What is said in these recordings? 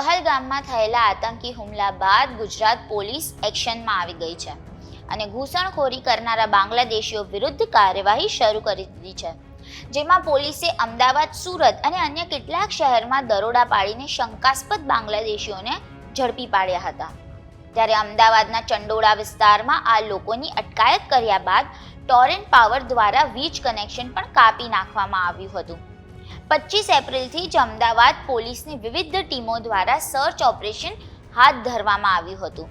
પહલગામમાં થયેલા આતંકી હુમલા બાદ ગુજરાત પોલીસ એક્શનમાં આવી ગઈ છે અને ઘૂસણખોરી કરનારા બાંગ્લાદેશીઓ વિરુદ્ધ કાર્યવાહી શરૂ કરી દીધી છે, જેમાં પોલીસે અમદાવાદ, સુરત અને અન્ય કેટલાક શહેરમાં દરોડા પાડીને શંકાસ્પદ બાંગ્લાદેશીઓને ઝડપી પાડ્યા હતા. ત્યારે અમદાવાદના ચંડોળા વિસ્તારમાં આ લોકોની અટકાયત કર્યા બાદ ટોરેન્ટ પાવર દ્વારા વીજ કનેક્શન પણ કાપી નાખવામાં આવ્યું હતું. 25 એપ્રિલથી જ અમદાવાદ પોલીસની વિવિધ ટીમો દ્વારા સર્ચ ઓપરેશન હાથ ધરવામાં આવ્યું હતું,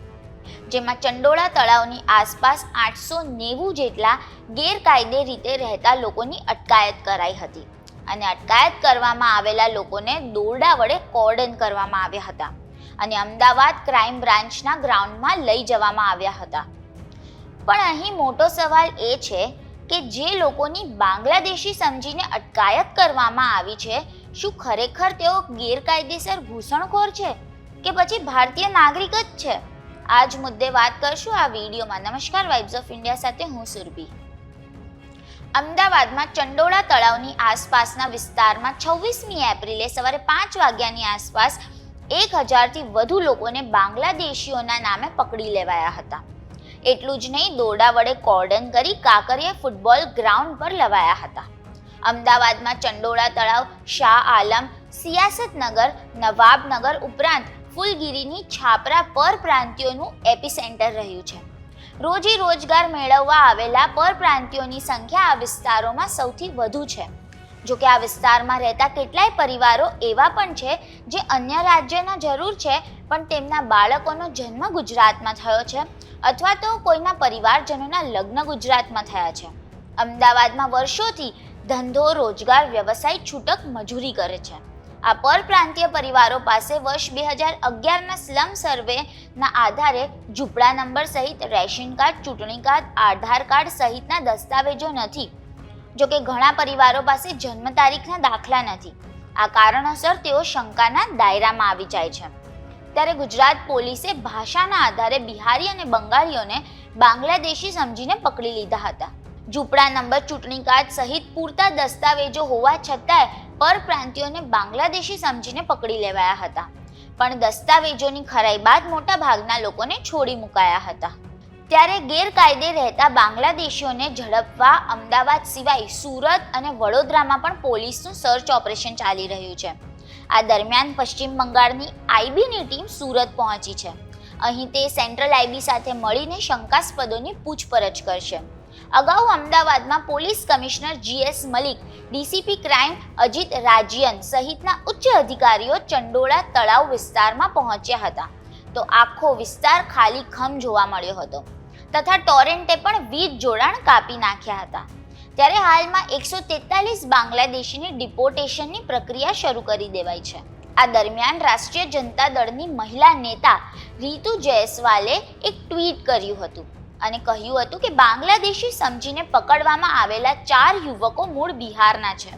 જેમાં ચંડોળા તળાવની આસપાસ 890 જેટલા ગેરકાયદે રીતે રહેતા લોકોની અટકાયત કરાઈ હતી અને અટકાયત કરવામાં આવેલા લોકોને દોરડા વડે કોર્ડન કરવામાં આવ્યા હતા અને અમદાવાદ ક્રાઇમ બ્રાન્ચના ગ્રાઉન્ડમાં લઈ જવામાં આવ્યા હતા. પણ અહીં મોટો સવાલ એ છે કે જે લોકોની બાંગ્લાદેશી સમજીને અટકાયત કરવામાં આવી છે, શું ખરેખર તેઓ ગેરકાયદેસર ઘૂસણખોર છે કે પછી ભારતીય નાગરિક જ છે? આ જ મુદ્દે વાત કરશું આ વિડીયોમાં. નમસ્કાર, વાઇબ્સ ઓફ ઇન્ડિયા સાથે હું સુરભી. અમદાવાદમાં ચંડોળા તળાવની આસપાસના વિસ્તારમાં 26મી એપ્રિલે સવારે 5 વાગ્યાની આસપાસ 1000થી વધુ લોકોને બાંગ્લાદેશીઓના નામે પકડી લેવાયા હતા. એટલું જ નહીં, દોરડા વડે કોર્ડન કરી કાંકરિયા ફૂટબોલ ગ્રાઉન્ડ પર લવાયા હતા. અમદાવાદમાં ચંડોળા તળાવ, શાહ આલમ, સિયાસતનગર, નવાબનગર ઉપરાંત ફૂલગીરીની છાપરા પરપ્રાંતિયોનું એપિસેન્ટર રહ્યું છે. રોજી રોજગાર મેળવવા આવેલા પરપ્રાંતિયોની સંખ્યા આ વિસ્તારોમાં સૌથી વધુ છે. જોકે આ વિસ્તારમાં રહેતા કેટલાય પરિવારો એવા પણ છે જે અન્ય રાજ્યના જરૂર છે, પણ તેમના બાળકોનો જન્મ ગુજરાતમાં થયો છે અથવા તો કોઈના પરિવારજનોના લગ્ન ગુજરાતમાં થયા છે. અમદાવાદમાં વર્ષોથી ધંધો, રોજગાર, વ્યવસાય છૂટક મજૂરી કરે છે. આ પરપ્રાંતીય પરિવારો પાસે વર્ષ 2011ના સ્લમ સર્વેના આધારે ઝૂંપડા નંબર સહિત રેશન કાર્ડ, ચૂંટણી કાર્ડ, આધાર કાર્ડ સહિતના દસ્તાવેજો નથી. જોકે ઘણા પરિવારો પાસે જન્મ તારીખના દાખલા નથી. આ કારણોસર તેઓ શંકાના દાયરામાં આવી જાય છે. ત્યારે ગુજરાત પોલીસે ભાષાના આધારે બિહારી અને બંગાળીઓને બાંગ્લાદેશી સમજીને પકડી લીધા હતા. ઝૂંપડા નંબર, ચૂંટણી કાર્ડ સહિત પૂરતા દસ્તાવેજો હોવા છતાંય પરપ્રાંતિયોને બાંગ્લાદેશી સમજીને પકડી લેવાયા હતા. પણ દસ્તાવેજોની ખરાઈ બાદ મોટા ભાગના લોકોને છોડી મુકાયા હતા. ત્યારે ગેરકાયદે રહેતા બાંગ્લાદેશીઓને ઝડપવા અમદાવાદ સિવાય સુરત અને વડોદરામાં પણ પોલીસનું સર્ચ ઓપરેશન ચાલી રહ્યું છે. આ દરમિયાન પશ્ચિમ બંગાળની આઈબીની ટીમ સુરત પહોંચી છે. અહીં તે સેન્ટ્રલ આઈબી સાથે મળીને શંકાસ્પદોની પૂછપરછ કરશે. અગાઉ અમદાવાદમાં police commissioner GS Malik, DCP crime Ajit Rajian સહિતના ઉચ્ચ અધિકારીઓ ચંડોળા તળાવ વિસ્તારમાં પહોંચ્યા હતા, તો આખો વિસ્તાર ખાલીખમ જોવા મળ્યો હતો તથા ટોરેન્ટે પણ વીજ જોડાણ કાપી નાખ્યા હતા. ત્યારે હાલમાં 143 બાંગ્લાદેશીની ડિપોર્ટેશનની પ્રક્રિયા શરૂ કરી દેવાઈ છે. આ દરમિયાન રાષ્ટ્રીય જનતા દળની મહિલા નેતા રીતુ જયસ્વાલે એક ટ્વીટ કર્યું હતું અને કહ્યું હતું કે બાંગ્લાદેશી સમજીને પકડવામાં આવેલા 4 યુવકો મૂળ બિહારના છે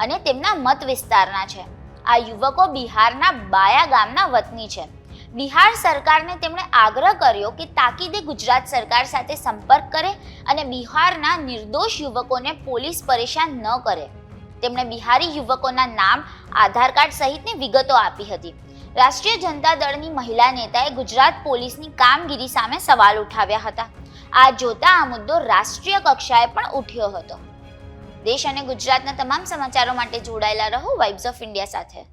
અને તેમના મત વિસ્તારના છે. આ યુવકો બિહારના બાયા ગામના વતની છે. બિહાર સરકારને તેમણે આગ્રહ કર્યો કે તાકીદે ગુજરાત સરકાર સાથે સંપર્ક કરે અને બિહારના નિર્દોષ યુવકોને પોલીસ પરેશાન ન કરે. તેમણે બિહારી યુવકોના નામ, આધાર કાર્ડ સહિતની વિગતો આપી હતી. રાષ્ટ્રીય જનતા દળની મહિલા નેતાએ ગુજરાત પોલીસની કામગીરી સામે સવાલ ઉઠાવ્યા હતા. આ જોતા આ મુદ્દો રાષ્ટ્રીય કક્ષાએ પણ ઉઠ્યો હતો. દેશ અને ગુજરાતના તમામ સમાચારો માટે જોડાયેલા રહો વાઇબ્સ ઓફ ઇન્ડિયા સાથે.